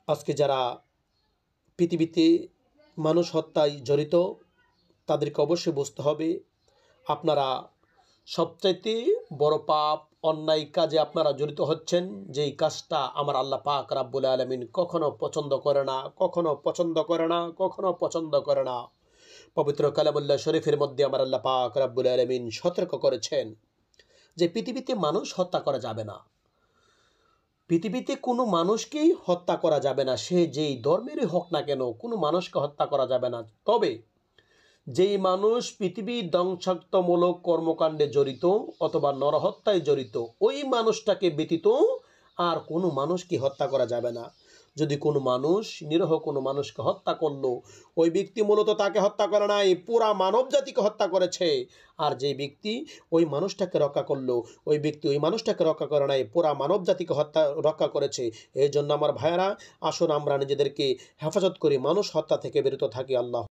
আজকে যারা পৃথিবীতে মানুষ হত্যায় জড়িত তাদেরকে অবশ্যই বুঝতে হবে আপনারা সবচাইতে বড় পাপ অন্যায় কাজে আপনারা জড়িত হচ্ছেন, যেই কাজটা আমার আল্লাহ পাক রাব্বুল আলামিন কখনো পছন্দ করে না, কখনো পছন্দ করে না, কখনো পছন্দ করে না। পবিত্র কালামুল্লাহ শরীফের মধ্যে আমার আল্লাহ পাক রাব্বুল আলামিন সতর্ক করেছেন যে পৃথিবীতে মানুষ হত্যা করা যাবে না। পৃথিবীতে কোনো মানুষকেই হত্যা করা যাবে না, সে যেই ধর্মেরই হোক না কেন, কোনো মানুষকে হত্যা করা যাবে না। তবে যেই মানুষ পৃথিবীর ধ্বংসাত্মমূলক কর্মকাণ্ডে জড়িত অথবা নরহত্যায় জড়িত, ওই মানুষটাকে ব্যতীত আর কোনো মানুষকে হত্যা করা যাবে না। যদি কোনো মানুষ নিরীহ কোনো মানুষকে হত্যা করলো, ওই ব্যক্তি মূলত তাকে হত্যা করে নাই, পুরা মানব জাতিকে হত্যা করেছে। আর যে ব্যক্তি ওই মানুষটাকে রক্ষা করলো, ওই ব্যক্তি ওই মানুষটাকে রক্ষা করে নাই, পুরা মানব জাতিকে রক্ষা করেছে। এই জন্য আমার ভাইয়েরা, আসুন আমরা নিজেদেরকে হেফাজত করি, মানুষ হত্যা থেকে বিরত থাকি। আল্লাহ